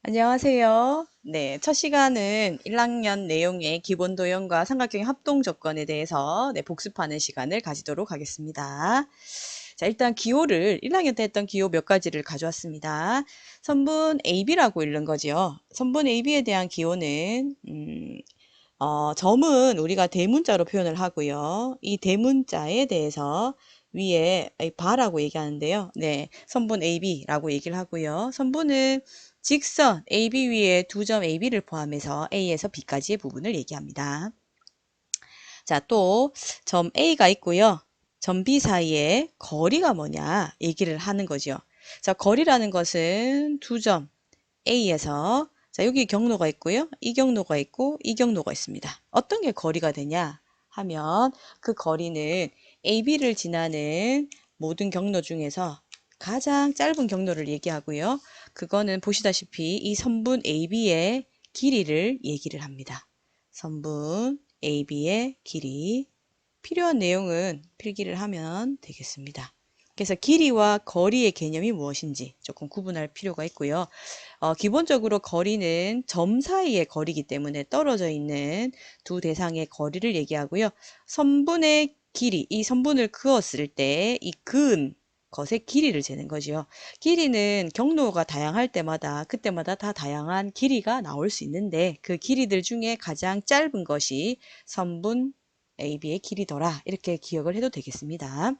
안녕하세요. 네, 첫 시간은 1학년 내용의 기본 도형과 삼각형의 합동 조건에 대해서 복습하는 시간을 가지도록 하겠습니다. 자, 일단 기호를 1학년 때 했던 기호 몇 가지를 가져왔습니다. 선분 AB라고 읽는 거죠. 선분 AB에 대한 기호는 점은 우리가 대문자로 표현을 하고요. 이 대문자에 대해서 위에 바라고 얘기하는데요. 네, 선분 AB라고 얘기를 하고요. 선분은 직선 AB 위에 두 점 AB를 포함해서 A에서 B까지의 부분을 얘기합니다. 자, 또 점 A가 있고요. 점 B 사이에 거리가 뭐냐 얘기를 하는 거죠. 자, 거리라는 것은 두 점 A에서 자, 여기 경로가 있고요. 이 경로가 있고 이 경로가 있습니다. 어떤 게 거리가 되냐 하면 그 거리는 AB를 지나는 모든 경로 중에서 가장 짧은 경로를 얘기하고요. 그거는 보시다시피 이 선분 AB의 길이를 얘기를 합니다. 선분 AB의 길이. 필요한 내용은 필기를 하면 되겠습니다. 그래서 길이와 거리의 개념이 무엇인지 조금 구분할 필요가 있고요. 기본적으로 거리는 점 사이의 거리이기 때문에 떨어져 있는 두 대상의 거리를 얘기하고요. 선분의 길이, 이 선분을 그었을 때 이 그은 것의 길이를 재는 거죠. 길이는 경로가 다양할 때마다 그때마다 다 다양한 길이가 나올 수 있는데 그 길이들 중에 가장 짧은 것이 선분 AB의 길이더라. 이렇게 기억을 해도 되겠습니다.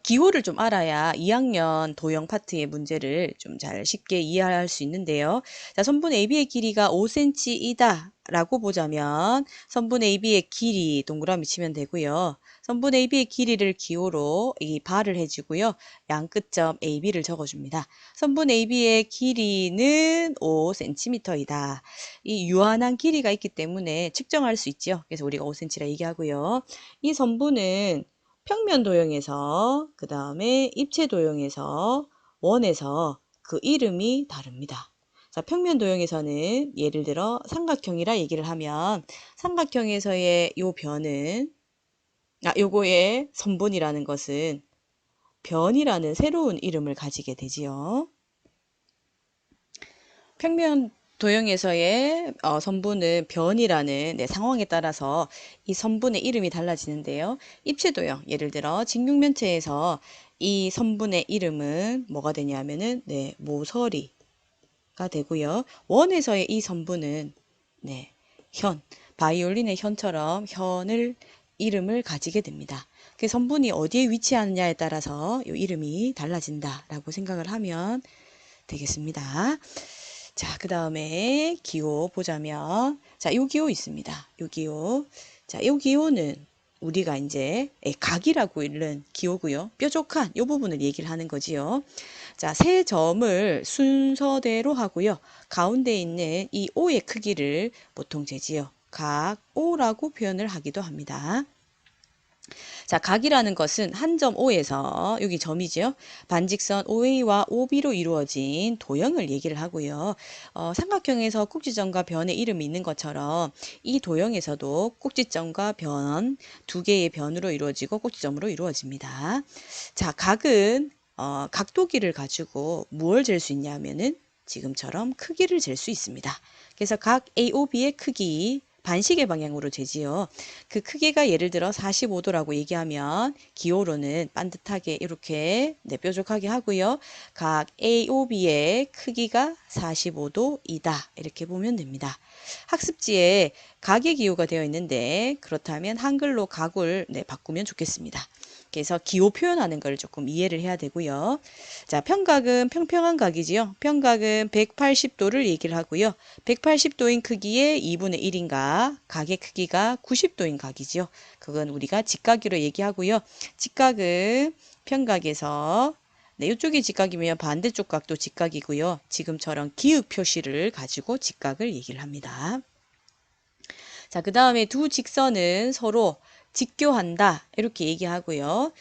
기호를 좀 알아야 2학년 도형 파트의 문제를 좀 잘 쉽게 이해할 수 있는데요. 자, 선분 AB의 길이가 5cm이다 라고 보자면 선분 AB의 길이 동그라미 치면 되고요. 선분 AB의 길이를 기호로 이 바를 해주고요. 양 끝점 AB를 적어줍니다. 선분 AB의 길이는 5cm이다. 이 유한한 길이가 있기 때문에 측정할 수 있죠. 그래서 우리가 5cm라 얘기하고요. 이 선분은 평면 도형에서 그 다음에 입체 도형에서 원에서 그 이름이 다릅니다. 자, 평면 도형에서는 예를 들어 삼각형이라 얘기를 하면 삼각형에서의 요 변은 요거의 선분이라는 것은 변이라는 새로운 이름을 가지게 되지요. 평면 도형에서의 선분은 변이라는 상황에 따라서 이 선분의 이름이 달라지는데요. 입체 도형, 예를 들어 직육면체에서 이 선분의 이름은 뭐가 되냐면은 모서리가 되고요. 원에서의 이 선분은 현, 바이올린의 현처럼 현을 이름을 가지게 됩니다. 그 선분이 어디에 위치하느냐에 따라서 이 이름이 달라진다라고 생각을 하면 되겠습니다. 자, 그 다음에 기호 보자면, 자, 요 기호 있습니다. 요 기호. 자, 요 기호는 우리가 이제 각이라고 읽는 기호고요. 뾰족한 요 부분을 얘기를 하는 거지요. 자, 세 점을 순서대로 하고요. 가운데 있는 이 O의 크기를 보통 재지요. 각 O라고 표현을 하기도 합니다. 자, 각이라는 것은 한 점 O에서 여기 점이죠. 반직선 OA와 OB로 이루어진 도형을 얘기를 하고요. 삼각형에서 꼭지점과 변의 이름이 있는 것처럼 이 도형에서도 꼭지점과 변 두 개의 변으로 이루어지고 꼭지점으로 이루어집니다. 자, 각은 각도기를 가지고 무엇을 잴 수 있냐면은 지금처럼 크기를 잴 수 있습니다. 그래서 각 AOB의 크기 반시계 방향으로 재지요. 그 크기가 예를 들어 45도라고 얘기하면 기호로는 반듯하게 이렇게 뾰족하게 하고요. 각 AOB의 크기가 45도이다. 이렇게 보면 됩니다. 학습지에 각의 기호가 되어 있는데 그렇다면 한글로 각을 바꾸면 좋겠습니다. 그래서 기호 표현하는 걸 조금 이해를 해야 되고요. 자, 평각은 평평한 각이지요. 평각은 180도를 얘기를 하고요. 180도인 크기의 2분의 1인가, 각의 크기가 90도인 각이지요. 그건 우리가 직각으로 얘기하고요. 직각은 평각에서 이쪽이 직각이면 반대쪽 각도 직각이고요. 지금처럼 기역 표시를 가지고 직각을 얘기를 합니다. 자, 그 다음에 두 직선은 서로 직교한다 이렇게 얘기하고요.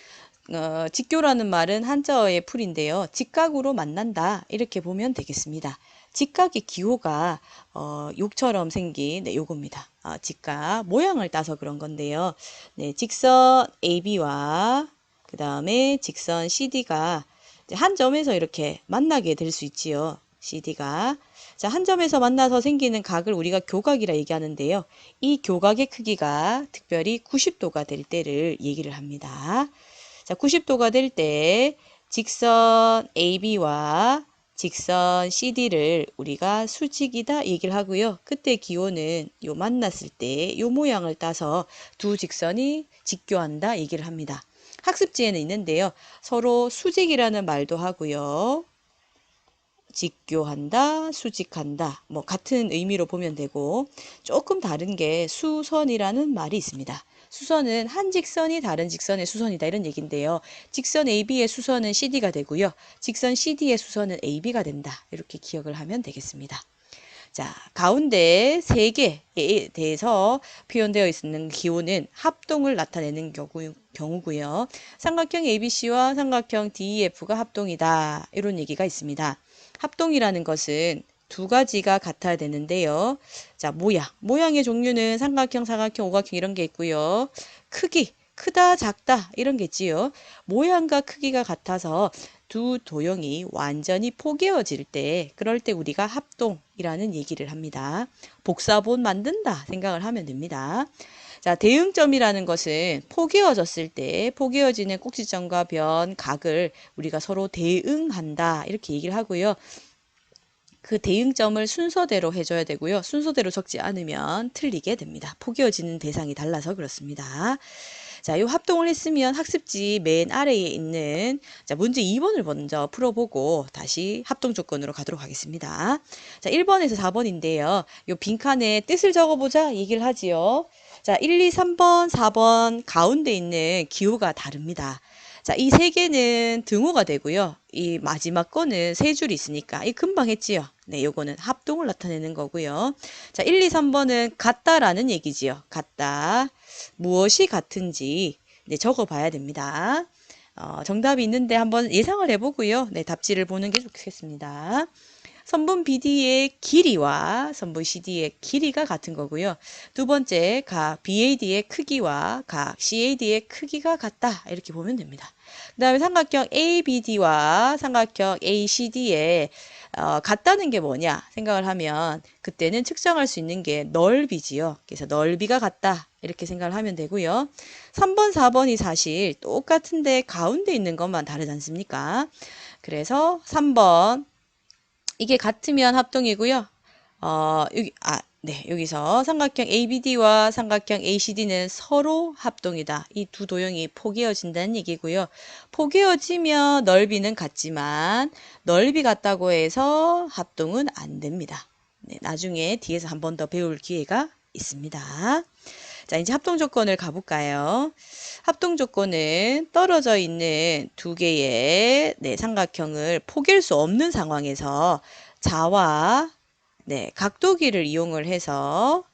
직교라는 말은 한자어의 풀인데요. 직각으로 만난다 이렇게 보면 되겠습니다. 직각의 기호가 욕처럼 생긴 요겁니다. 직각 모양을 따서 그런 건데요. 직선 AB와 그 다음에 직선 CD가 한 점에서 이렇게 만나게 될 수 있지요. CD가. 자, 한 점에서 만나서 생기는 각을 우리가 교각이라 얘기하는데요. 이 교각의 크기가 특별히 90도가 될 때를 얘기를 합니다. 자, 90도가 될 때 직선 AB와 직선 CD를 우리가 수직이다 얘기를 하고요. 그때 기호는 요 만났을 때 요 모양을 따서 두 직선이 직교한다 얘기를 합니다. 학습지에는 있는데요. 서로 수직이라는 말도 하고요. 직교한다, 수직한다, 뭐 같은 의미로 보면 되고, 조금 다른 게 수선이라는 말이 있습니다. 수선은 한 직선이 다른 직선의 수선이다 이런 얘기인데요. 직선 AB의 수선은 CD가 되고요. 직선 CD의 수선은 AB가 된다. 이렇게 기억을 하면 되겠습니다. 자, 가운데 세 개에 대해서 표현되어 있는 기호는 합동을 나타내는 경우고요. 삼각형 ABC와 삼각형 DEF가 합동이다. 이런 얘기가 있습니다. 합동이라는 것은 두 가지가 같아야 되는데요. 자, 모양의 종류는 삼각형, 사각형, 오각형 이런 게 있고요. 크기, 크다, 작다 이런 게 있지요. 모양과 크기가 같아서 두 도형이 완전히 포개어질 때, 그럴 때 우리가 합동이라는 얘기를 합니다. 복사본 만든다 생각을 하면 됩니다. 자, 대응점이라는 것은 포개어졌을 때 포개어지는 꼭지점과 변, 각을 우리가 서로 대응한다 이렇게 얘기를 하고요. 그 대응점을 순서대로 해줘야 되고요. 순서대로 적지 않으면 틀리게 됩니다. 포개어지는 대상이 달라서 그렇습니다. 자, 이 합동을 했으면 학습지 맨 아래에 있는 자, 문제 2번을 먼저 풀어보고 다시 합동 조건으로 가도록 하겠습니다. 자, 1번에서 4번인데요. 이 빈칸에 뜻을 적어보자 얘기를 하지요. 자, 1, 2, 3번, 4번 가운데 있는 기호가 다릅니다. 자, 이 세 개는 등호가 되고요. 이 마지막 거는 세 줄이 있으니까 이 금방 했지요. 네, 요거는 합동을 나타내는 거고요. 자, 1, 2, 3번은 같다라는 얘기지요. 같다. 무엇이 같은지 네, 적어 봐야 됩니다. 정답이 있는데 한번 예상을 해보고요. 네, 답지를 보는 게 좋겠습니다. 선분 BD의 길이와 선분 CD의 길이가 같은 거고요. 두 번째, 각 BAD의 크기와 각 CAD의 크기가 같다. 이렇게 보면 됩니다. 그 다음에 삼각형 ABD와 삼각형 ACD의 같다는 게 뭐냐 생각을 하면 그때는 측정할 수 있는 게 넓이지요. 그래서 넓이가 같다. 이렇게 생각을 하면 되고요. 3번, 4번이 사실 똑같은데 가운데 있는 것만 다르지 않습니까? 그래서 3번 이게 같으면 합동이고요. 여기서 삼각형 ABD와 삼각형 ACD는 서로 합동이다. 이 두 도형이 포개어진다는 얘기고요. 포개어지면 넓이는 같지만 넓이 같다고 해서 합동은 안 됩니다. 네, 나중에 뒤에서 한 번 더 배울 기회가 있습니다. 자, 이제 합동 조건을 가볼까요? 합동 조건은 떨어져 있는 두 개의 삼각형을 포갤 수 없는 상황에서 자와 각도기를 이용을 해서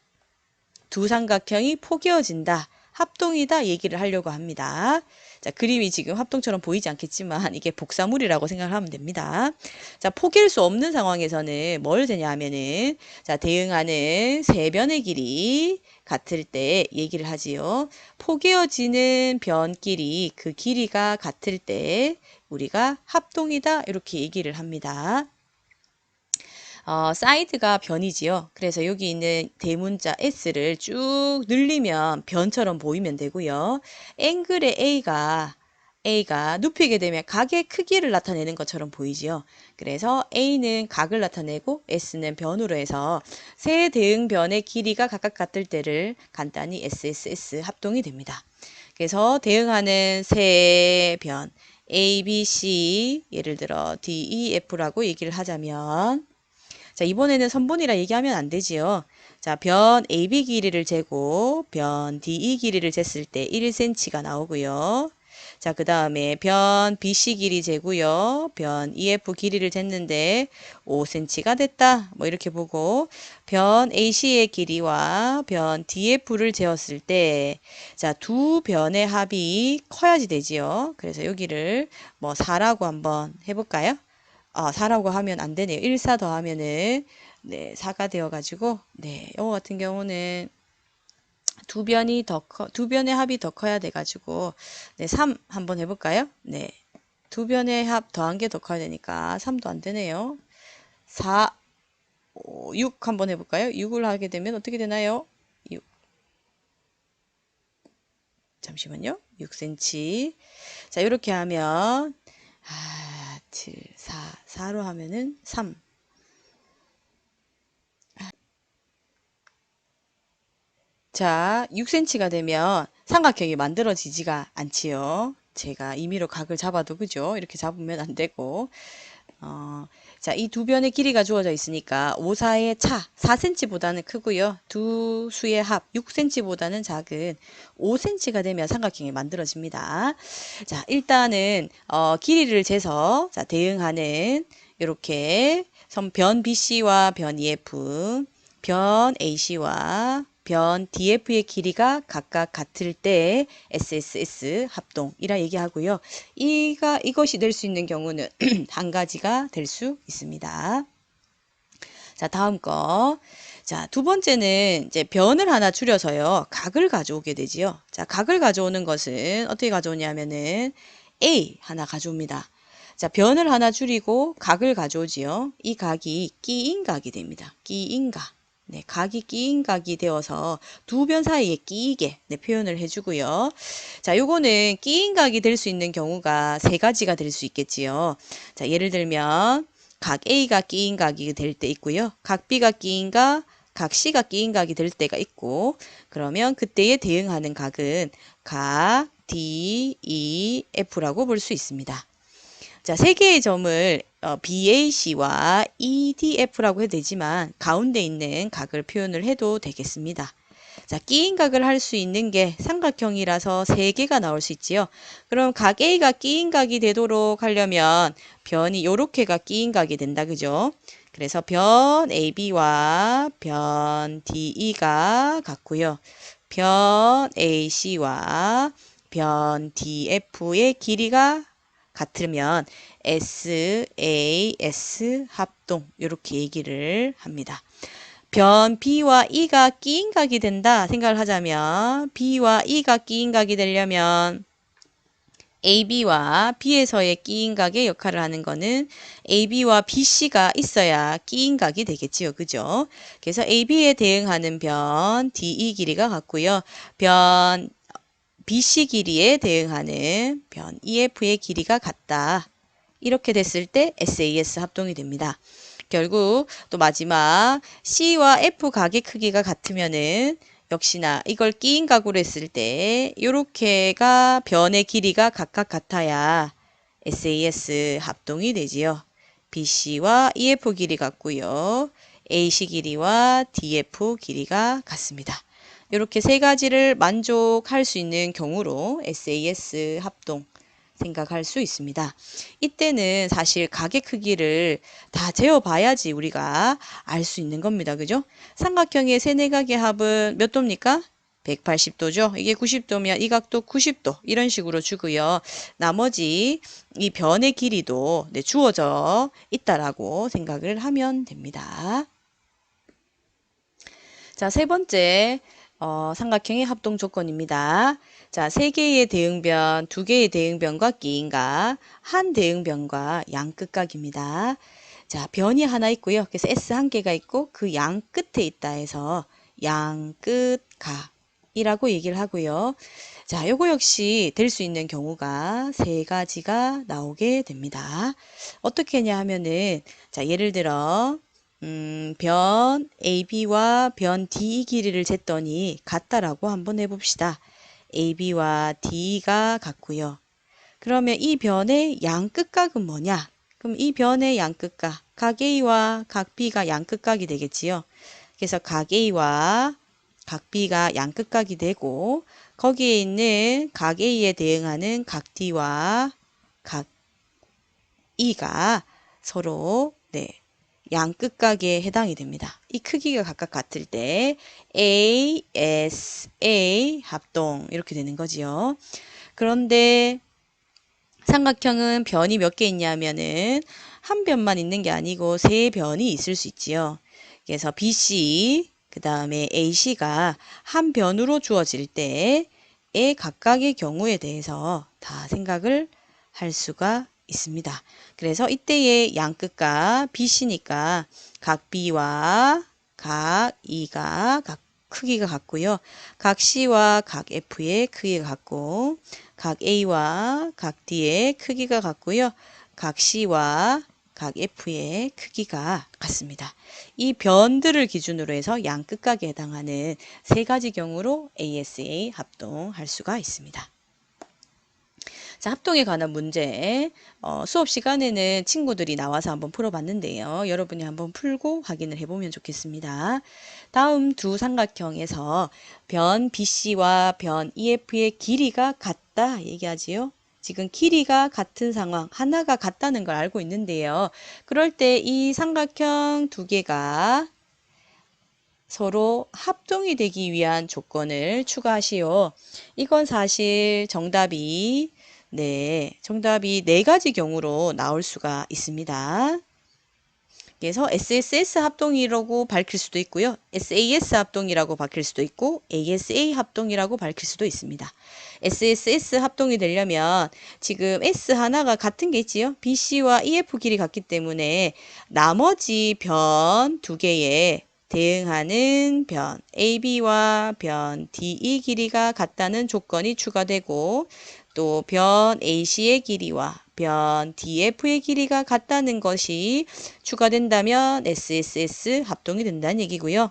두 삼각형이 포개어진다. 합동이다 얘기를 하려고 합니다. 자, 그림이 지금 합동처럼 보이지 않겠지만 이게 복사물이라고 생각하면 됩니다. 자, 포갤 수 없는 상황에서는 뭘 되냐 하면은 자, 대응하는 세 변의 길이 같을 때 얘기를 하지요. 포개어지는 변끼리 그 길이가 같을 때 우리가 합동이다 이렇게 얘기를 합니다. 사이드가 변이지요. 그래서 여기 있는 대문자 S를 쭉 늘리면 변처럼 보이면 되고요. 앵글의 A가 눕히게 되면 각의 크기를 나타내는 것처럼 보이지요. 그래서 A는 각을 나타내고 S는 변으로 해서 세 대응변의 길이가 각각 같을 때를 간단히 SSS 합동이 됩니다. 그래서 대응하는 세 변 A, B, C 예를 들어 D, E, F라고 얘기를 하자면 자, 이번에는 선분이라 얘기하면 안 되지요. 자, 변 AB 길이를 재고 변 DE 길이를 쟀을 때 1cm가 나오고요. 자, 그 다음에 변 BC 길이 재고요. 변 EF 길이를 쟀는데 5cm가 됐다. 뭐 이렇게 보고 변 AC의 길이와 변 DF를 재었을 때 자, 두 변의 합이 커야지 되지요. 그래서 여기를 뭐 4라고 한번 해볼까요? 4라고 하면 안 되네요. 1, 4 더하면은, 4가 되어가지고, 이거 같은 경우는 두 변의 합이 더 커야 돼가지고, 3 한번 해볼까요? 두 변의 합 더한 게 더 커야 되니까 3도 안 되네요. 4, 6 한번 해볼까요? 6을 하게 되면 어떻게 되나요? 6. 잠시만요. 6cm. 자, 이렇게 하면 7, 4로 하면은 3. 자, 6cm가 되면 삼각형이 만들어지지가 않지요. 제가 임의로 각을 잡아도 그죠? 이렇게 잡으면 안 되고. 자, 이 두 변의 길이가 주어져 있으니까 5, 4의 차 4cm보다는 크고요. 두 수의 합 6cm보다는 작은 5cm가 되면 삼각형이 만들어집니다. 자, 일단은 길이를 재서 자, 대응하는 이렇게 변 BC와 변 EF, 변 AC와 변 DF의 길이가 각각 같을 때 SSS 합동이라 얘기하고요. 이것이 될 수 있는 경우는 한 가지가 될 수 있습니다. 자, 다음 거. 자, 두 번째는 이제 변을 하나 줄여서요. 각을 가져오게 되지요. 자, 각을 가져오는 것은 어떻게 가져오냐면은 A 하나 가져옵니다. 자, 변을 하나 줄이고 각을 가져오지요. 이 각이 끼인 각이 됩니다. 끼인 각. 네, 각이 끼인 각이 되어서 두 변 사이에 끼이게 네, 표현을 해주고요. 자, 요거는 끼인 각이 될 수 있는 경우가 세 가지가 될 수 있겠지요. 자, 예를 들면 각 A가 끼인 각이 될 때 있고요. 각 B가 끼인 각, 각 C가 끼인 각이 될 때가 있고, 그러면 그때에 대응하는 각은 각 D, E, F라고 볼 수 있습니다. 자, 세 개의 점을 BAC와 EDF라고 해도 되지만 가운데 있는 각을 표현을 해도 되겠습니다. 자, 끼인 각을 할 수 있는 게 삼각형이라서 3개가 나올 수 있지요. 그럼 각 A가 끼인 각이 되도록 하려면 변이 요렇게가 끼인 각이 된다. 그죠? 그래서 변 AB와 변 DE가 같고요. 변 AC와 변 DF의 길이가 같으면 SAS 합동 이렇게 얘기를 합니다. 변 B와 E가 끼인 각이 된다 생각을 하자면 B와 E가 끼인 각이 되려면 AB와 B에서의 끼인 각의 역할을 하는 거는 AB와 BC가 있어야 끼인 각이 되겠지요. 그죠? 그래서 AB에 대응하는 변 DE 길이가 같고요. 변 BC 길이에 대응하는 변 EF의 길이가 같다. 이렇게 됐을 때 SAS 합동이 됩니다. 결국 또 마지막 C와 F 각의 크기가 같으면은 역시나 이걸 끼인 각으로 했을 때 요렇게가 변의 길이가 각각 같아야 SAS 합동이 되지요. BC와 EF 길이 같고요. AC 길이와 DF 길이가 같습니다. 이렇게 세 가지를 만족할 수 있는 경우로 SAS 합동 생각할 수 있습니다. 이때는 사실 각의 크기를 다 재어봐야지 우리가 알 수 있는 겁니다. 그죠? 삼각형의 세네각의 합은 몇 도입니까? 180도죠. 이게 90도면 이 각도 90도 이런 식으로 주고요. 나머지 이 변의 길이도 네, 주어져 있다라고 생각을 하면 됩니다. 자, 세 번째 삼각형의 합동 조건입니다. 자, 3개의 대응변, 2개의 대응변과 끼인각, 한 대응변과 양끝각입니다. 자, 변이 하나 있고요. 그래서 S 한 개가 있고 그 양 끝에 있다 해서 양끝각이라고 얘기를 하고요. 자, 요거 역시 될 수 있는 경우가 세 가지가 나오게 됩니다. 어떻게 하냐 하면은 자, 예를 들어 변 AB와 변 DE 길이를 쟀더니 같다라고 한번 해봅시다. AB와 D가 같고요. 그러면 이 변의 양끝각은 뭐냐? 그럼 이 변의 양끝각, 각 A와 각 B가 양끝각이 되겠지요. 그래서 각 A와 각 B가 양끝각이 되고 거기에 있는 각 A에 대응하는 각 D와 각 E가 서로 네, 양끝각에 해당이 됩니다. 이 크기가 각각 같을 때 ASA 합동 이렇게 되는 거지요. 그런데 삼각형은 변이 몇 개 있냐면은 한 변만 있는 게 아니고 세 변이 있을 수 있지요. 그래서 BC 그 다음에 AC가 한 변으로 주어질 때의 각각의 경우에 대해서 다 생각을 할 수가 있습니다. 그래서 이때의 양끝과 BC니까 각 B와 각 E가 각 크기가 같고요. 각 C와 각 F의 크기가 같고 각 A와 각 D의 크기가 같고요. 각 C와 각 F의 크기가 같습니다. 이 변들을 기준으로 해서 양끝각에 해당하는 세 가지 경우로 ASA 합동할 수가 있습니다. 자, 합동에 관한 문제 수업 시간에는 친구들이 나와서 한번 풀어봤는데요. 여러분이 한번 풀고 확인을 해보면 좋겠습니다. 다음 두 삼각형에서 변 BC와 변 EF의 길이가 같다 얘기하지요. 지금 길이가 같은 상황, 하나가 같다는 걸 알고 있는데요. 그럴 때 이 삼각형 두 개가 서로 합동이 되기 위한 조건을 추가하시오. 이건 사실 정답이 네 가지 경우로 나올 수가 있습니다. 그래서 SSS 합동이라고 밝힐 수도 있고요. SAS 합동이라고 밝힐 수도 있고 ASA 합동이라고 밝힐 수도 있습니다. SSS 합동이 되려면 지금 S 하나가 같은 게 있지요. BC와 EF 길이 같기 때문에 나머지 변 두 개에 대응하는 변 AB와 변 DE 길이가 같다는 조건이 추가되고 또 변 AC의 길이와 변 DF의 길이가 같다는 것이 추가된다면 SSS 합동이 된다는 얘기고요.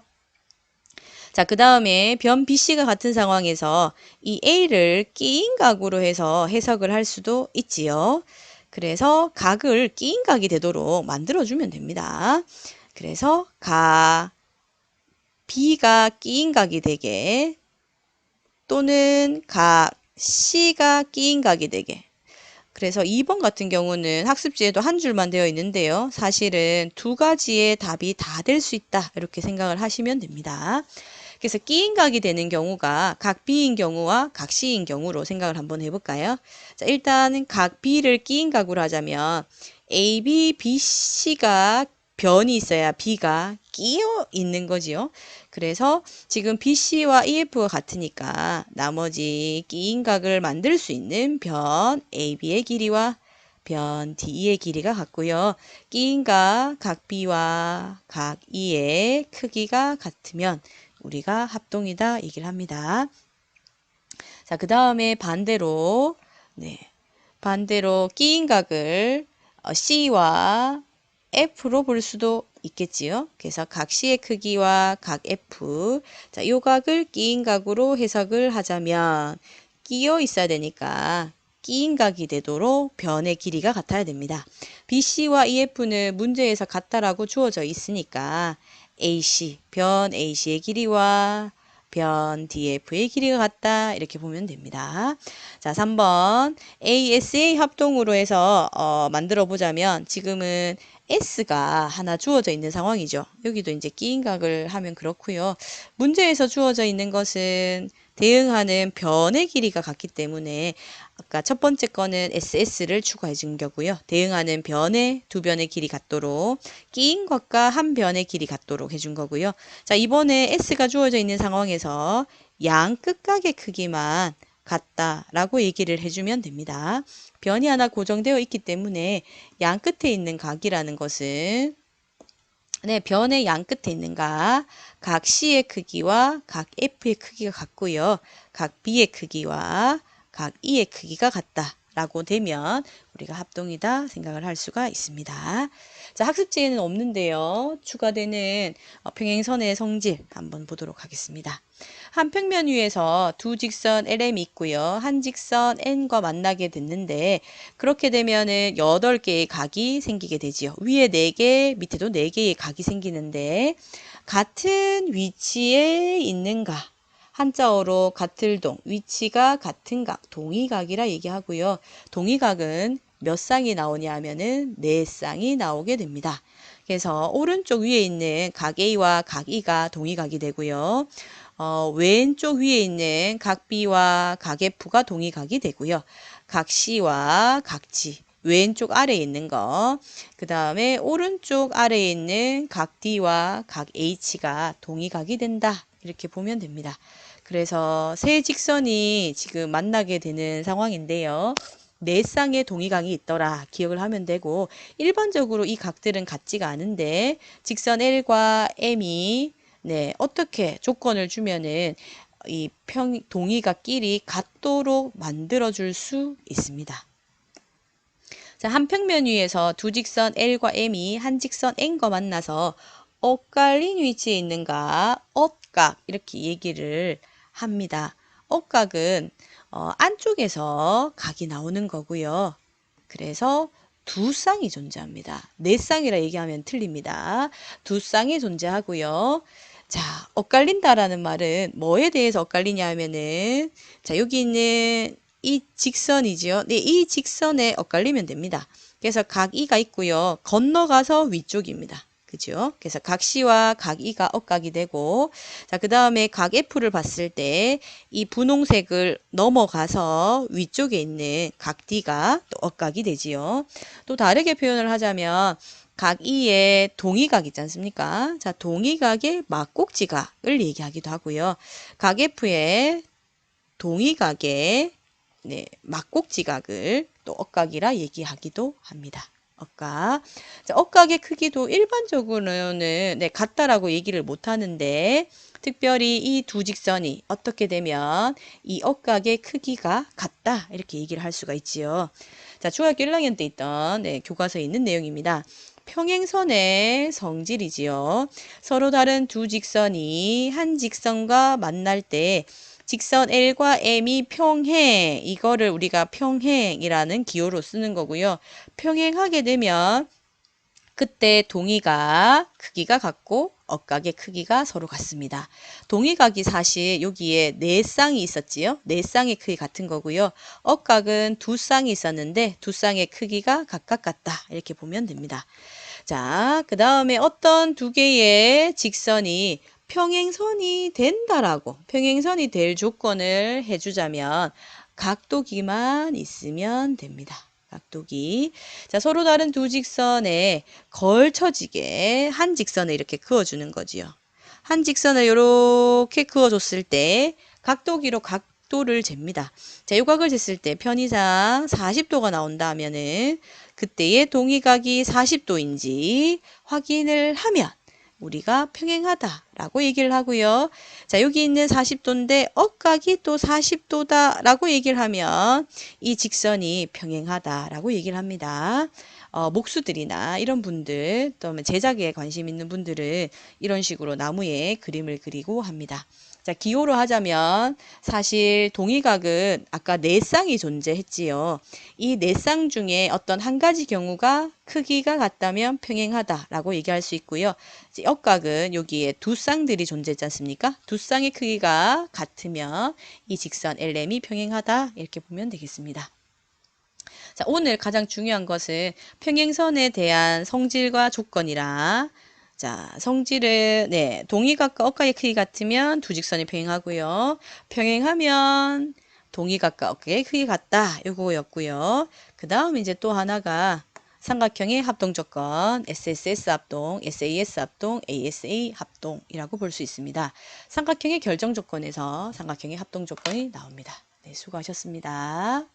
자, 그 다음에 변 BC가 같은 상황에서 이 A를 끼인 각으로 해서 해석을 할 수도 있지요. 그래서 각을 끼인 각이 되도록 만들어주면 됩니다. 그래서 각 B가 끼인 각이 되게 또는 각 C가 끼인 각이 되게 그래서 2번 같은 경우는 학습지에도 한 줄만 되어 있는데요. 사실은 두 가지의 답이 다 될 수 있다 이렇게 생각을 하시면 됩니다. 그래서 끼인 각이 되는 경우가 각 B인 경우와 각 C인 경우로 생각을 한번 해볼까요? 자, 일단 각 B를 끼인 각으로 하자면 AB, BC가 변이 있어야 B가 끼어 있는 거지요. 그래서 지금 BC와 EF가 같으니까 나머지 끼인 각을 만들 수 있는 변 AB의 길이와 변 DE의 길이가 같고요. 끼인 각 B와 각 E의 크기가 같으면 우리가 합동이다 얘기를 합니다. 자, 그 다음에 반대로 끼인 각을 C와 F로 볼 수도 있겠지요. 그래서 각 C의 크기와 각 F, 자, 이 각을 끼인 각으로 해석을 하자면 끼어 있어야 되니까 끼인 각이 되도록 변의 길이가 같아야 됩니다. BC와 EF는 문제에서 같다라고 주어져 있으니까 AC, 변 AC의 길이와 변 DF의 길이가 같다 이렇게 보면 됩니다. 자, 3번 ASA 합동으로 해서 만들어 보자면 지금은 S가 하나 주어져 있는 상황이죠. 여기도 이제 끼인 각을 하면 그렇고요. 문제에서 주어져 있는 것은 대응하는 변의 길이가 같기 때문에 아까 첫 번째 거는 SS를 추가해 준 거고요. 대응하는 변의 두 변의 길이 같도록 끼인 것과 한 변의 길이 같도록 해준 거고요. 자, 이번에 S가 주어져 있는 상황에서 양 끝각의 크기만 같다라고 얘기를 해주면 됩니다. 변이 하나 고정되어 있기 때문에 양 끝에 있는 각이라는 것은 변의 양 끝에 있는 각 C의 크기와 각 F의 크기가 같고요. 각 B의 크기와 각 E의 크기가 같다. 라고 되면 우리가 합동이다 생각을 할 수가 있습니다. 자, 학습지에는 없는데요. 추가되는 평행선의 성질 한번 보도록 하겠습니다. 한 평면 위에서 두 직선 LM이 있고요. 한 직선 N과 만나게 됐는데 그렇게 되면은 8개의 각이 생기게 되지요. 위에 4개, 밑에도 4개의 각이 생기는데 같은 위치에 있는가? 한자어로 같을동, 위치가 같은 각, 동의각이라 얘기하고요. 동의각은 몇 쌍이 나오냐 하면은 4쌍이 나오게 됩니다. 그래서 오른쪽 위에 있는 각 A와 각 E가 동의각이 되고요. 왼쪽 위에 있는 각 B와 각 F가 동의각이 되고요. 각 C와 각 G, 왼쪽 아래에 있는 거, 그 다음에 오른쪽 아래에 있는 각 D와 각 H가 동의각이 된다. 이렇게 보면 됩니다. 그래서 세 직선이 지금 만나게 되는 상황인데요. 네 쌍의 동의각이 있더라 기억을 하면 되고, 일반적으로 이 각들은 같지가 않은데 직선 L과 M이 어떻게 조건을 주면은 이 동의각끼리 같도록 만들어 줄 수 있습니다. 자, 한 평면 위에서 두 직선 L과 M이 한 직선 N과 만나서 엇갈린 위치에 있는가, 엇각 이렇게 얘기를 합니다. 엇각은 안쪽에서 각이 나오는 거고요. 그래서 두 쌍이 존재합니다. 네 쌍이라 얘기하면 틀립니다. 두 쌍이 존재하고요. 자, 엇갈린다라는 말은 뭐에 대해서 엇갈리냐 하면은, 자, 여기 있는 이 직선이지요. 네, 이 직선에 엇갈리면 됩니다. 그래서 각 E가 있고요. 건너가서 위쪽입니다. 그죠? 그래서 각 C와 각 E가 엇각이 되고, 자, 그 다음에 각 F를 봤을 때 이 분홍색을 넘어가서 위쪽에 있는 각 D가 또 엇각이 되지요. 또 다르게 표현을 하자면 각 E의 동의각 있지 않습니까? 자, 동의각의 막꼭지각을 얘기하기도 하고요. 각 F의 동의각의 막꼭지각을 또 엇각이라 얘기하기도 합니다. 엇각. 자, 엇각의 크기도 일반적으로는 같다라고 얘기를 못 하는데, 특별히 이 두 직선이 어떻게 되면 이 엇각의 크기가 같다 이렇게 얘기를 할 수가 있지요. 자, 중학교 1학년 때 있던 교과서에 있는 내용입니다. 평행선의 성질이지요. 서로 다른 두 직선이 한 직선과 만날 때 직선 L과 M이 평행, 이거를 우리가 평행이라는 기호로 쓰는 거고요. 평행하게 되면 그때 동의각 크기가 같고 엇각의 크기가 서로 같습니다. 동의각이 사실 여기에 네 쌍이 있었지요. 네 쌍의 크기 같은 거고요. 엇각은 두 쌍이 있었는데 두 쌍의 크기가 각각 같다 이렇게 보면 됩니다. 자, 그 다음에 어떤 두 개의 직선이 평행선이 된다라고, 평행선이 될 조건을 해주자면 각도기만 있으면 됩니다. 각도기. 자, 서로 다른 두 직선에 걸쳐지게 한 직선을 이렇게 그어주는 거지요. 한 직선을 이렇게 그어줬을 때 각도기로 각도를 잽니다. 자, 요각을 쟀을 때 편의상 40도가 나온다 하면은 그때의 동의각이 40도인지 확인을 하면 우리가 평행하다라고 얘기를 하고요. 자, 여기 있는 40도인데 엇각이 또 40도다라고 얘기를 하면 이 직선이 평행하다라고 얘기를 합니다. 목수들이나 이런 분들, 또 제작에 관심 있는 분들은 이런 식으로 나무에 그림을 그리고 합니다. 자, 기호로 하자면 사실 동의각은 아까 네 쌍이 존재했지요. 이 네 쌍 중에 어떤 한 가지 경우가 크기가 같다면 평행하다라고 얘기할 수 있고요. 엇각은 여기에 두 쌍들이 존재했지 않습니까? 두 쌍의 크기가 같으면 이 직선 LM이 평행하다 이렇게 보면 되겠습니다. 자, 오늘 가장 중요한 것은 평행선에 대한 성질과 조건이라, 자, 성질은 동의각과 엇각의 크기 같으면 두 직선이 평행하고요. 평행하면 동의각과 엇각의 크기 같다. 요거였고요. 그 다음 이제 또 하나가 삼각형의 합동 조건, SSS 합동, SAS 합동, ASA 합동이라고 볼 수 있습니다. 삼각형의 결정 조건에서 삼각형의 합동 조건이 나옵니다. 네, 수고하셨습니다.